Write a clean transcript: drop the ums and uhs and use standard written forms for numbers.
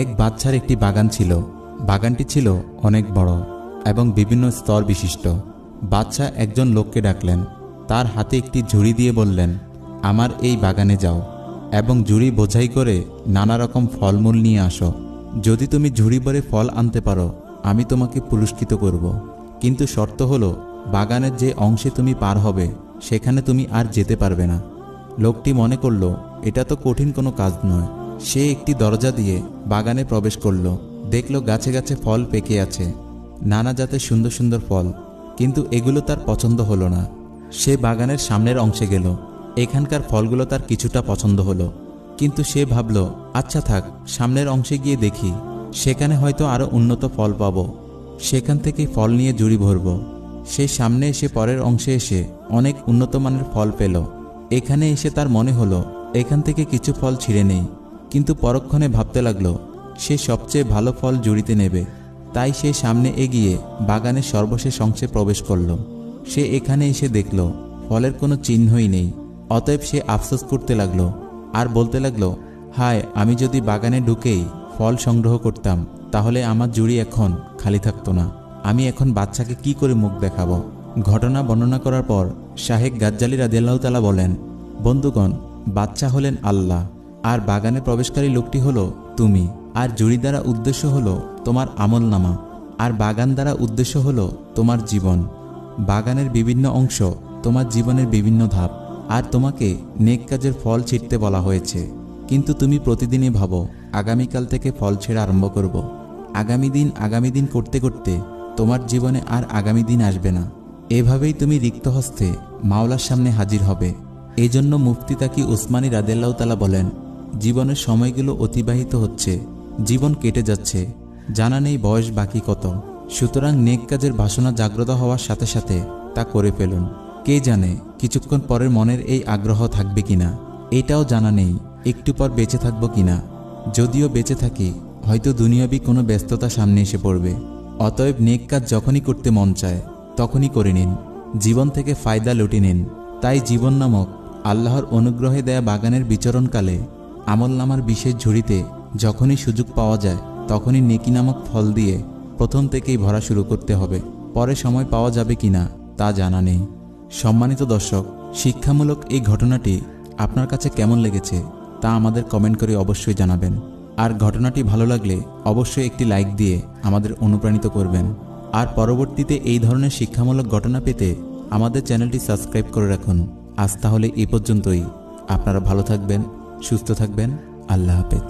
এক বাচ্চার একটি বাগান ছিল। বাগানটি ছিল অনেক বড় এবং বিভিন্ন স্তর বিশিষ্ট। বাচ্চা একজন লোককে ডাকলেন, তার হাতে একটি ঝুড়ি দিয়ে বললেন, আমার এই বাগানে যাও এবং ঝুড়ি বোঝাই করে নানা রকম ফলমূল নিয়ে আসো। যদি তুমি ঝুড়ি ভরে ফল আনতে পারো আমি তোমাকে পুরস্কৃত করব, কিন্তু শর্ত হলো বাগানের যে অংশে তুমি পার হবে সেখানে তুমি আর যেতে পারবে না। লোকটি মনে করল এটা তো কঠিন কোনো কাজ নয়। সে একটি দরজা দিয়ে বাগানে প্রবেশ করল। দেখল গাছে গাছে ফল পেকে আছে, নানা জাতের সুন্দর সুন্দর ফল, কিন্তু এগুলো তার পছন্দ হলো না। সে বাগানের সামনের অংশে গেল। এখানকার ফলগুলো তার কিছুটা পছন্দ হলো, কিন্তু সে ভাবল আচ্ছা থাক, সামনের অংশে গিয়ে দেখি, সেখানে হয়তো আরও উন্নত ফল পাব, সেখান থেকে ফল নিয়ে ঝুড়ি ভরব। সে সামনে এসে পরের অংশে এসে অনেক উন্নত মানের ফল পেল। এখানে এসে তার মনে হলো এখান থেকে কিছু ফল ছিঁড়ে নেই, কিন্তু পরক্ষণে ভাবতে লাগলো সে সবচেয়ে ভালো ফল ঝুড়িতে নেবে। তাই সে সামনে এগিয়ে বাগানের সর্বশেষ অংশে প্রবেশ করল। সে এখানে এসে দেখল ফলের কোনো চিহ্নই নেই। অতএব সে আফসোস করতে লাগলো আর বলতে লাগলো, হায়, আমি যদি বাগানে ঢুকেই ফল সংগ্রহ করতাম তাহলে আমার ঝুড়ি এখন খালি থাকতো না। আমি এখন বাচ্চাকে কি করে মুখ দেখাবো। ঘটনা বর্ণনা করার পর শাহেখ গাজ্জালী রাদিয়াল্লাহু তাআলা বলেন, বন্ধুগণ, বাচ্চা হলেন আল্লাহ, আর বাগানে প্রবেশকারী লোকটি হলো তুমি, আর ঝুড়ি দ্বারা উদ্দেশ্য হলো তোমার আমলনামা, আর বাগান দ্বারা উদ্দেশ্য হলো তোমার জীবন। বাগানের বিভিন্ন অংশ তোমার জীবনের বিভিন্ন ধাপ, আর তোমাকে নেক কাজের ফল ছিঁড়তে বলা হয়েছে। কিন্তু তুমি প্রতিদিনই ভাবো আগামীকাল থেকে ফল ছেঁড়া আরম্ভ করব। আগামী দিন করতে করতে তোমার জীবনে আর আগামী দিন আসবে না। এভাবেই তুমি রিক্ত হস্তে মাওলার সামনে হাজির হবে। এজন্য মুফতি তাকি উসমানী রাদিয়াল্লাহু তাআলা বলেন, জীবনের সময়গুলো অতিবাহিত হচ্ছে, জীবন কেটে যাচ্ছে, জানা নেই বয়স বাকি কত। সুতরাং নেক কাজের বাসনা জাগ্রত হওয়ার সাথে সাথে তা করে ফেলুন। কে জানে কিছুক্ষণ পরের মনের এই আগ্রহ থাকবে কিনা, এটাও জানা নেই একটু পর বেঁচে থাকবো কিনা। যদিও বেঁচে থাকি হয়তো দুনিয়াবি কোনো ব্যস্ততা সামনে এসে পড়বে। অতএব নেক কাজ যখনই করতে মন চায় তখনই করে নিন, জীবন থেকে ফায়দা লুটে নিন। তাই জীবন নামক আল্লাহর অনুগ্রহে দেয়া বাগানের বিচরণকালে আমলনামার বিশেষ ঝুড়িতে যখনই সুযোগ পাওয়া যায় তখনই নেকি নামক ফল দিয়ে প্রথম থেকেই ভরা শুরু করতে হবে। পরে সময় পাওয়া যাবে কিনা তা জানা নেই। সম্মানিত দর্শক, শিক্ষামূলক এই ঘটনাটি আপনার কাছে কেমন লেগেছে তা আমাদের কমেন্ট করে অবশ্যই জানাবেন। আর ঘটনাটি ভালো লাগলে অবশ্যই একটি লাইক দিয়ে আমাদের অনুপ্রাণিত করবেন। আর পরবর্তীতে এই ধরনের শিক্ষামূলক ঘটনা পেতে আমাদের চ্যানেলটি সাবস্ক্রাইব করে রাখুন। আজ তাহলে এই পর্যন্তই। আপনারা ভালো থাকবেন, সুস্থ থাকবেন। আল্লাহ হাফেজ।